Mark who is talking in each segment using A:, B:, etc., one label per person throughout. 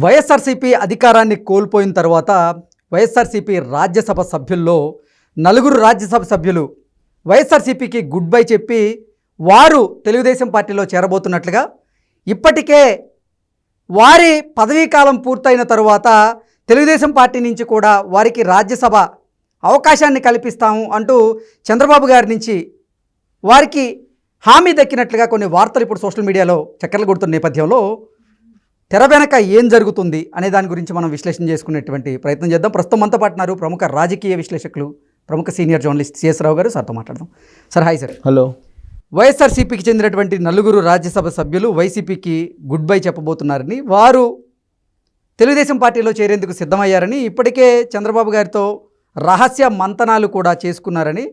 A: వైఎస్ఆర్సీపీ అధికారాన్ని కోల్పోయిన తర్వాత వైఎస్ఆర్సీపీ రాజ్యసభ సభ్యుల్లో నలుగురు రాజ్యసభ సభ్యులు వైఎస్ఆర్సీపీకి గుడ్ బై చెప్పి వారు తెలుగుదేశం పార్టీలో చేరబోతున్నట్లుగా, ఇప్పటికే వారి పదవీకాలం పూర్తయిన తరువాత తెలుగుదేశం పార్టీ నుంచి కూడా వారికి రాజ్యసభ అవకాశాన్ని కల్పిస్తాము అంటూ చంద్రబాబు గారి నుంచి వారికి హామీ దక్కినట్లుగా కొన్ని వార్తలు ఇప్పుడు సోషల్ మీడియాలో చక్కర్లు కొడుతున్న నేపథ్యంలో తెర వెనక ఏం జరుగుతుంది అనే దాని గురించి మనం విశ్లేషణ చేసుకునేటువంటి ప్రయత్నం చేద్దాం. ప్రస్తుతం మనతో పాటున్నారు ప్రముఖ రాజకీయ విశ్లేషకులు, ప్రముఖ సీనియర్ జర్నలిస్ట్ సిఎస్ రావు గారు. సార్తో మాట్లాడదాం. Sir, hi sir.
B: హలో.
A: వైఎస్ఆర్సీపీకి చెందినటువంటి నలుగురు రాజ్యసభ సభ్యులు వైసీపీకి గుడ్ బై చెప్పబోతున్నారని, వారు తెలుగుదేశం పార్టీలో చేరేందుకు సిద్ధమయ్యారని, ఇప్పటికే చంద్రబాబు గారితో రహస్య మంతనాలు కూడా చేసుకున్నారని,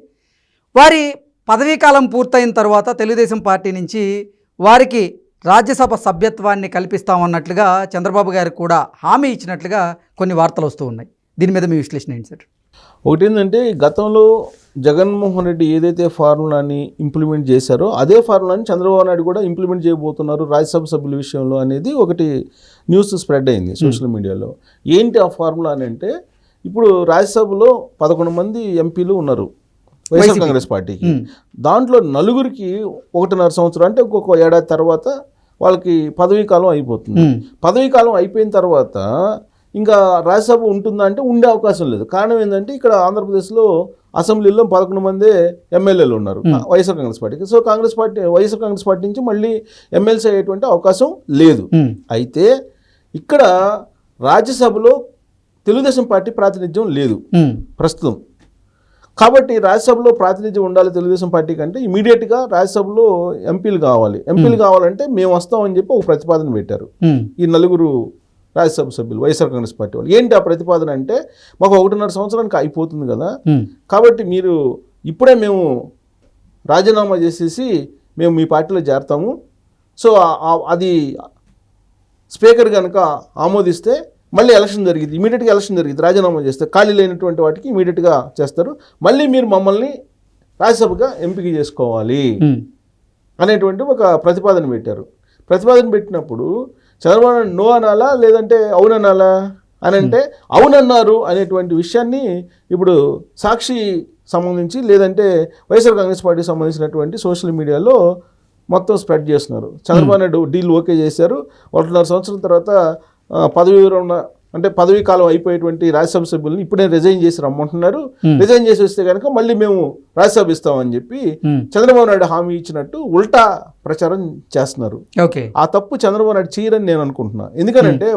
A: వారి పదవీకాలం పూర్తయిన తర్వాత తెలుగుదేశం పార్టీ నుంచి వారికి రాజ్యసభ సభ్యత్వాన్ని కల్పిస్తామన్నట్లుగా చంద్రబాబు గారు కూడా హామీ ఇచ్చినట్లుగా కొన్ని వార్తలు వస్తూ ఉన్నాయి. దీని మీద మీ విశ్లేషణ ఏంటి సార్?
B: ఒకటి ఏంటంటే, గతంలో జగన్మోహన్ రెడ్డి ఏదైతే ఫార్ములాని ఇంప్లిమెంట్ చేశారో అదే ఫార్ములాని చంద్రబాబు నాయుడు కూడా ఇంప్లిమెంట్ చేయబోతున్నారు రాజ్యసభ సభ్యుల విషయంలో అనేది ఒకటి న్యూస్ స్ప్రెడ్ అయింది సోషల్ మీడియాలో. ఏంటి ఆ ఫార్ములా అని అంటే, ఇప్పుడు రాజ్యసభలో 11 మంది ఎంపీలు ఉన్నారు వైఎస్ఆర్ కాంగ్రెస్ పార్టీకి. దాంట్లో నలుగురికి 1.5 సంవత్సరం అంటే ఒక్కొక్క ఏడాది తర్వాత వాళ్ళకి పదవీకాలం అయిపోతుంది. పదవీకాలం అయిపోయిన తర్వాత ఇంకా రాజ్యసభ ఉంటుందా అంటే ఉండే అవకాశం లేదు. కారణం ఏంటంటే, ఇక్కడ ఆంధ్రప్రదేశ్లో అసెంబ్లీలో 11 మందే ఎమ్మెల్యేలు ఉన్నారు వైఎస్ఆర్ కాంగ్రెస్ పార్టీకి. సో వైఎస్ఆర్ కాంగ్రెస్ పార్టీ నుంచి మళ్ళీ ఎమ్మెల్సీ అయ్యేటువంటి అవకాశం లేదు. అయితే ఇక్కడ రాజ్యసభలో తెలుగుదేశం పార్టీ ప్రాతినిధ్యం లేదు ప్రస్తుతం. కాబట్టి రాజ్యసభలో ప్రాతినిధ్యం ఉండాలి తెలుగుదేశం పార్టీ కంటే ఇమీడియట్గా రాజ్యసభలో ఎంపీలు కావాలి. ఎంపీలు కావాలంటే మేము వస్తామని చెప్పి ఒక ప్రతిపాదన పెట్టారు ఈ నలుగురు రాజ్యసభ సభ్యులు వైఎస్ఆర్ కాంగ్రెస్ పార్టీ వాళ్ళు. ఏంటి ఆ ప్రతిపాదన అంటే, మాకు 1.5 సంవత్సరానికి అయిపోతుంది కదా, కాబట్టి మీరు ఇప్పుడే మేము రాజీనామా చేసేసి మేము మీ పార్టీలో చేరతాము. సో అది స్పీకర్ కనుక ఆమోదిస్తే మళ్ళీ ఎలక్షన్ జరిగింది, ఇమీడియట్గా ఎలక్షన్ జరిగింది. రాజీనామా చేస్తే ఖాళీ లేనటువంటి వాటికి ఇమీడియట్గా చేస్తారు. మళ్ళీ మీరు మమ్మల్ని రాజ్యసభగా ఎంపిక చేసుకోవాలి అనేటువంటి ఒక ప్రతిపాదన పెట్టారు. ప్రతిపాదన పెట్టినప్పుడు చంద్రబాబు నాయుడు నో అనాలా లేదంటే అవుననాలా అని అంటే, అవునన్నారు అనేటువంటి విషయాన్ని ఇప్పుడు సాక్షి సంబంధించి లేదంటే వైఎస్ఆర్ కాంగ్రెస్ పార్టీకి సంబంధించినటువంటి సోషల్ మీడియాలో మొత్తం స్ప్రెడ్ చేస్తున్నారు. చంద్రబాబు నాయుడు డీల్ ఓకే చేశారు. 1.5 సంవత్సరం తర్వాత పదవీ కాలం అయిపోయేటువంటి రాజ్యసభ సభ్యులను ఇప్పుడే రిజైన్ చేసి రమ్మంటున్నారు. రిజైన్ చేసి వస్తే కనుక మళ్ళీ మేము రాజ్యసభ ఇస్తామని చెప్పి చంద్రబాబు నాయుడు హామీ ఇచ్చినట్టు ఉల్టా ప్రచారం చేస్తున్నారు. ఆ తప్పు చంద్రబాబు నాయుడు చేయరని నేను అనుకుంటున్నా. ఎందుకనంటే,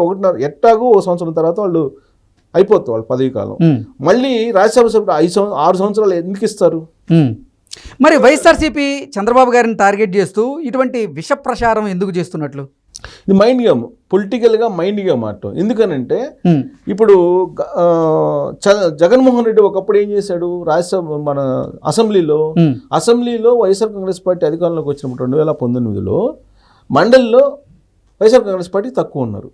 B: ఎట్టాగో 1 సంవత్సరం తర్వాత వాళ్ళు అయిపోతుంది వాళ్ళ పదవీ కాలం. మళ్ళీ రాజ్యసభ సభ్యులు 6 సంవత్సరాలు ఎందుకు ఇస్తారు?
A: మరి వైఎస్ఆర్సీపీ చంద్రబాబు గారిని టార్గెట్ చేస్తూ ఇటువంటి విష ప్రచారం ఎందుకు చేస్తున్నట్లు?
B: ఇది మైండ్ గేమ్, పొలిటికల్గా మైండ్ గేమ్ ఆడటం. ఎందుకనంటే, ఇప్పుడు జగన్మోహన్ రెడ్డి ఒకప్పుడు ఏం చేశాడు, రాజ్యసభ మన అసెంబ్లీలో వైఎస్ఆర్ కాంగ్రెస్ పార్టీ అధికారంలోకి వచ్చినప్పుడు 2019లో మండలిలో వైఎస్ఆర్ కాంగ్రెస్ పార్టీ తక్కువ ఉన్నారు.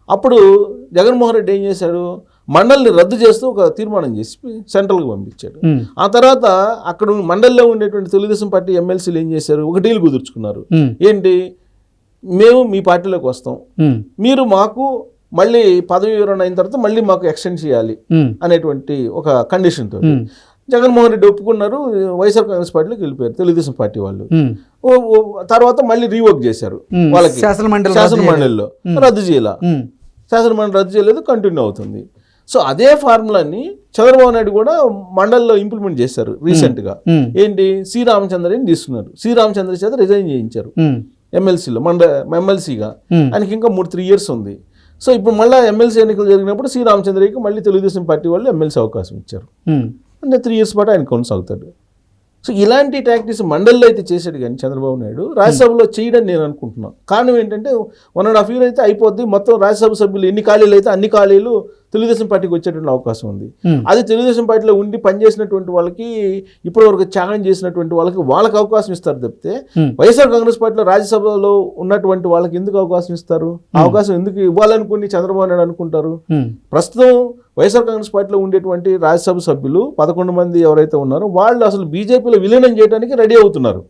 B: అప్పుడు జగన్మోహన్ రెడ్డి ఏం చేశాడు, మండలిని రద్దు చేస్తూ ఒక తీర్మానం చేసి సెంట్రల్కి పంపించాడు. ఆ తర్వాత అక్కడ మండలిలో ఉండేటువంటి తెలుగుదేశం పార్టీ ఎమ్మెల్సీలు ఏం చేశారు, ఒక డీల్ కుదుర్చుకున్నారు. ఏంటి, మేము మీ పార్టీలోకి వస్తాం, మీరు మాకు మళ్ళీ పదవి విరమణ అయిన తర్వాత మళ్ళీ మాకు ఎక్స్టెండ్ చేయాలి అనేటువంటి ఒక కండిషన్తో జగన్మోహన్ రెడ్డి ఒప్పుకున్నారు. వైఎస్ఆర్ కాంగ్రెస్ పార్టీలోకి వెళ్ళిపోయారు తెలుగుదేశం పార్టీ వాళ్ళు. తర్వాత మళ్ళీ రీవర్క్ చేశారు. వాళ్ళకి శాసనమండలిలో రద్దు చేయాల, శాసనమండలి రద్దు చేయలేదు, కంటిన్యూ అవుతుంది. సో అదే ఫార్ములాని చంద్రబాబు నాయుడు కూడా మండలిలో ఇంప్లిమెంట్ చేశారు రీసెంట్గా. ఏంటి, సి రామచంద్రని తీసుకున్నారు. సి రామచంద్ర చేత రిజైన్ చేయించారు ఎమ్మెల్సీలో, ఎమ్మెల్సీగా. ఆయనకి ఇంకా 3-3 ఇయర్స్ ఉంది. సో ఇప్పుడు మళ్ళీ ఎమ్మెల్సీ ఎన్నికలు జరిగినప్పుడు సి రామచంద్రకి మళ్ళీ తెలుగుదేశం పార్టీ వాళ్ళు ఎమ్మెల్సీ అవకాశం ఇచ్చారు. అంటే 3 ఇయర్స్ పాటు ఆయన కొనసాగుతాడు. సో ఇలాంటి టాక్టిక్స్ మండలిలో అయితే చేశాడు, కానీ చంద్రబాబు నాయుడు రాజ్యసభలో చేయడని నేను అనుకుంటున్నాను. కారణం ఏంటంటే, 1.5 year అయితే అయిపోద్ది, మొత్తం రాజ్యసభ సభ్యులు ఎన్ని ఖాళీలు అయితే అన్ని ఖాళీలు తెలుగుదేశం పార్టీకి వచ్చేటువంటి అవకాశం ఉంది. అది తెలుగుదేశం పార్టీలో ఉండి పనిచేసినటువంటి వాళ్ళకి, ఇప్పటివరకు ఛాలెంజ్ చేసినటువంటి వాళ్ళకి అవకాశం ఇస్తారు తప్పితే, వైఎస్ఆర్ కాంగ్రెస్ పార్టీలో రాజ్యసభలో ఉన్నటువంటి వాళ్ళకి ఎందుకు అవకాశం ఇస్తారు? అవకాశం ఎందుకు ఇవ్వాలనుకుని చంద్రబాబు నాయుడు అనుకుంటారు? ప్రస్తుతం వైఎస్ఆర్ కాంగ్రెస్ పార్టీలో ఉండేటువంటి రాజ్యసభ సభ్యులు 11 మంది ఎవరైతే ఉన్నారో వాళ్ళు అసలు బీజేపీలో విలీనం చేయడానికి రెడీ అవుతున్నారు.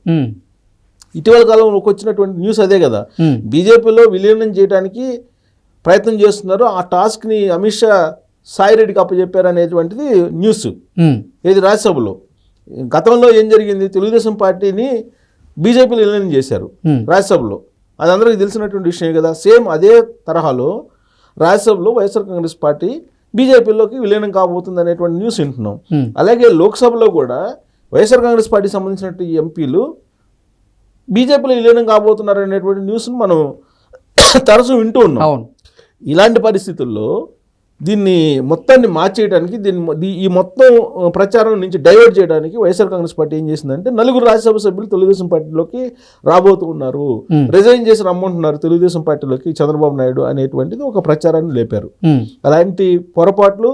B: ఇటీవల కాలంలోకి వచ్చినటువంటి న్యూస్ అదే కదా, బీజేపీలో విలీనం చేయడానికి ప్రయత్నం చేస్తున్నారు. ఆ టాస్క్ని అమిత్ షా సాయిరెడ్డికి అప్పచెప్పారు అనేటువంటిది న్యూస్. ఏది రాజ్యసభలో గతంలో ఏం జరిగింది, తెలుగుదేశం పార్టీని బీజేపీలో విలీనం చేశారు రాజ్యసభలో. అది అందరికీ తెలిసినటువంటి విషయం కదా. సేమ్ అదే తరహాలో రాజ్యసభలో వైఎస్ఆర్ కాంగ్రెస్ పార్టీ బీజేపీలోకి విలీనం కాబోతుంది అనేటువంటి న్యూస్ వింటున్నాం. అలాగే లోక్సభలో కూడా వైఎస్ఆర్ కాంగ్రెస్ పార్టీకి సంబంధించినటువంటి ఎంపీలు బీజేపీలో విలీనం కాబోతున్నారు అనేటువంటి న్యూస్ను మనం తరచూ వింటూ ఉన్నాం. ఇలాంటి పరిస్థితుల్లో దీన్ని మొత్తాన్ని మార్చేయడానికి ఈ మొత్తం ప్రచారం నుంచి డైవర్ట్ చేయడానికి వైఎస్ఆర్ కాంగ్రెస్ పార్టీ ఏం చేసిందంటే 4 రాజ్యసభ సభ్యులు తెలుగుదేశం పార్టీలోకి రాబోతున్నారు, రిజైన్ చేసి రమ్మంటున్నారు తెలుగుదేశం పార్టీలోకి చంద్రబాబు నాయుడు అనేటువంటిది ఒక ప్రచారాన్ని లేపారు. అలాంటి పొరపాట్లు,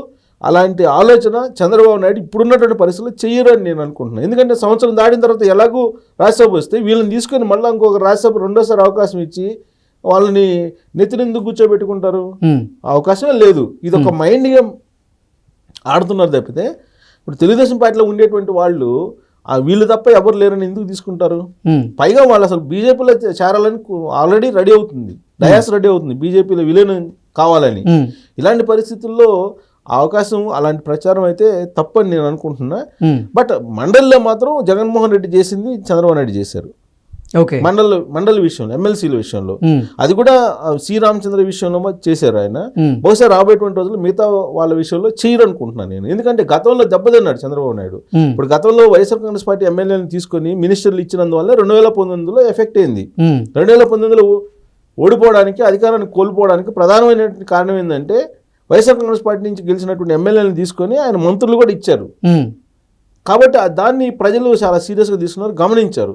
B: అలాంటి ఆలోచన చంద్రబాబు నాయుడు ఇప్పుడున్నటువంటి పరిస్థితుల్లో చెయ్యరు అని నేను అనుకుంటున్నాను. ఎందుకంటే సంవత్సరం దాటిన తర్వాత ఎలాగూ రాజ్యసభ వస్తే వీళ్ళని తీసుకొని మళ్ళీ ఇంకొక రాజ్యసభ రెండోసారి అవకాశం ఇచ్చి వాళ్ళని నెత్తినెందుకు కూర్చోబెట్టుకుంటారు? అవకాశమే లేదు. ఇది ఒక మైండ్ గేమ్ ఆడుతున్నారు తప్పితే ఇప్పుడు తెలుగుదేశం పార్టీలో ఉండేటువంటి వాళ్ళు వీళ్ళు తప్ప ఎవరు లేరని ఎందుకు తీసుకుంటారు? పైగా వాళ్ళు అసలు బీజేపీలో చేరాలని ఆల్రెడీ రెడీ అవుతుంది, డయాస్ రెడీ అవుతుంది బీజేపీలో విలీనం కావాలని. ఇలాంటి పరిస్థితుల్లో అవకాశం, అలాంటి ప్రచారం అయితే తప్పని నేను అనుకుంటున్నా. బట్ మండలిలో మాత్రం జగన్మోహన్ రెడ్డి చేసింది చంద్రబాబు నాయుడు చేశారు. మండలి విషయంలో, ఎమ్మెల్సీల విషయంలో, అది కూడా సి రామచంద్ర విషయంలో చేశారు ఆయన. బహుశా రాబోయేటువంటి రోజులు మిగతా వాళ్ళ విషయంలో చేయరు అనుకుంటున్నాను నేను. ఎందుకంటే గతంలో దెబ్బతిన్నాడు చంద్రబాబు నాయుడు. ఇప్పుడు గతంలో వైఎస్ఆర్ కాంగ్రెస్ పార్టీ ఎమ్మెల్యేలను తీసుకొని మినిస్టర్లు ఇచ్చినందువల్ల 2019లో ఎఫెక్ట్ అయింది. 2019లో ఓడిపోవడానికి, అధికారాన్ని కోల్పోవడానికి ప్రధానమైనటువంటి కారణం ఏంటంటే వైఎస్ఆర్ కాంగ్రెస్ పార్టీ నుంచి గెలిచినటువంటి ఎమ్మెల్యేలను తీసుకొని ఆయన మంత్రులు కూడా ఇచ్చారు. కాబట్టి దాన్ని ప్రజలు చాలా సీరియస్గా తీసుకున్నారు, గమనించారు.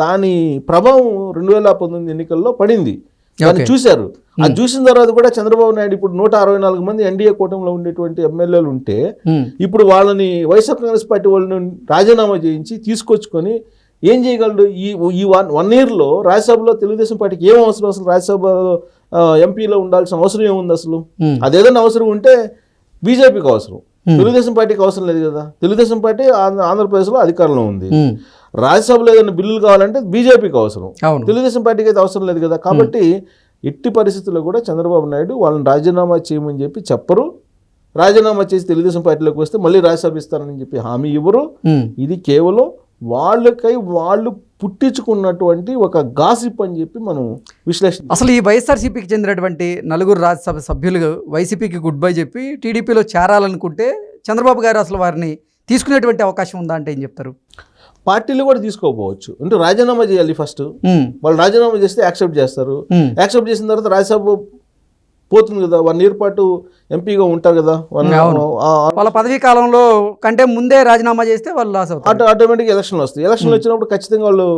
B: దాని ప్రభావం 2019 ఎన్నికల్లో పడింది, దాన్ని చూశారు. అది చూసిన తర్వాత కూడా చంద్రబాబు నాయుడు ఇప్పుడు 164 మంది ఎన్డీఏ కూటమిలో ఉండేటువంటి ఎమ్మెల్యేలు ఉంటే ఇప్పుడు వాళ్ళని వైఎస్ఆర్ కాంగ్రెస్ పార్టీ వాళ్ళని రాజీనామా చేయించి తీసుకొచ్చుకొని ఏం చేయగలడు? ఈ 1 yearలో రాజ్యసభలో తెలుగుదేశం పార్టీకి ఏం అవసరం? అసలు రాజ్యసభలో ఎంపీలో ఉండాల్సిన అవసరం ఏముంది? అసలు అదేదైనా అవసరం ఉంటే బీజేపీకి అవసరం, తెలుగుదేశం పార్టీకి అవసరం లేదు కదా. తెలుగుదేశం పార్టీ ఆంధ్రప్రదేశ్లో అధికారంలో ఉంది. రాజ్యసభలో ఏదైనా బిల్లులు కావాలంటే బీజేపీకి అవసరం, తెలుగుదేశం పార్టీకి అయితే అవసరం లేదు కదా. కాబట్టి ఎట్టి పరిస్థితుల్లో కూడా చంద్రబాబు నాయుడు వాళ్ళని రాజీనామా చేయమని చెప్పి చెప్పరు. రాజీనామా చేసి తెలుగుదేశం పార్టీలోకి వస్తే మళ్ళీ రాజ్యసభ ఇస్తారని చెప్పి హామీ ఇవ్వరు. ఇది కేవలం వాళ్ళకై వాళ్ళు పుట్టించుకున్నటువంటి ఒక గాసిప్ అని చెప్పి మనం విశ్లేషణ.
A: అసలు ఈ వైఎస్ఆర్సీపీకి చెందినటువంటి 4 రాజ్యసభ సభ్యులు వైసీపీకి గుడ్ బై చెప్పి టీడీపీలో చేరాలనుకుంటే చంద్రబాబు గారు అసలు వారిని తీసుకునేటువంటి అవకాశం ఉందా అంటే ఏం చెప్తారు?
B: పార్టీలు కూడా తీసుకోకపోవచ్చు. అంటే రాజీనామా చేయాలి ఫస్ట్. వాళ్ళు రాజీనామా చేస్తే యాక్సెప్ట్ చేస్తారు. యాక్సెప్ట్ చేసిన తర్వాత రాజ్యసభ పోతుంది కదా, 1 year పాటు ఎంపీగా ఉంటారు కదా.
A: వాళ్ళ పదవీ కాలంలో కంటే ముందే రాజీనామా చేస్తే వాళ్ళు లాస్ అవుతారు.
B: ఆటోమేటిక్గా ఎలక్షన్లు వస్తాయి. ఎలక్షన్లు వచ్చినప్పుడు ఖచ్చితంగా వాళ్ళు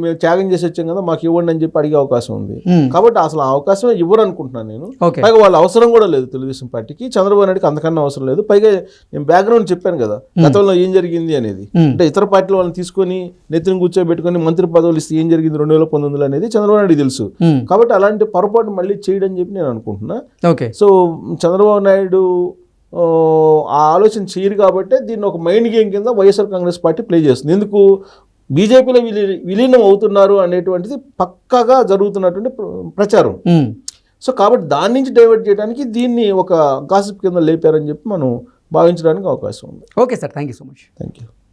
B: మేము త్యాగం చేసి వచ్చాం కదా, మాకు ఇవ్వండి అని చెప్పి అడిగే అవకాశం ఉంది. కాబట్టి అసలు ఆ అవకాశం ఇవ్వరు అనుకుంటున్నాను నేను. పైగా వాళ్ళ అవసరం కూడా లేదు తెలుగుదేశం పార్టీకి, చంద్రబాబు నాయుడుకి అంతకన్నా అవసరం లేదు. పైగా నేను బ్యాక్గ్రౌండ్ చెప్పాను కదా గతంలో ఏం జరిగింది అనేది. అంటే ఇతర పార్టీల వాళ్ళని తీసుకొని నెత్తిని కూర్చోబెట్టుకొని మంత్రి పదవులు ఇస్తే ఏం జరిగింది 2019లో అనేది చంద్రబాబు నాయుడు తెలుసు. కాబట్టి అలాంటి పొరపాటు మళ్ళీ చేయడని చెప్పి నేను అనుకుంటున్నా. సో చంద్రబాబు నాయుడు ఆ ఆలోచన చేయరు కాబట్టి దీన్ని ఒక మైండ్ గేమ్ కింద వైఎస్ఆర్ కాంగ్రెస్ పార్టీ ప్లే చేస్తుంది. ఎందుకు బీజేపీలో విలీనం అవుతున్నారు అనేటువంటిది పక్కాగా జరుగుతున్నటువంటి ప్రచారం. సో కాబట్టి దాని నుంచి డైవర్ట్ చేయడానికి దీన్ని ఒక గాసిప్ కింద లేపారని చెప్పి మనం భావించడానికి అవకాశం ఉంది.
A: Okay sir, thank you so much.
B: Thank you.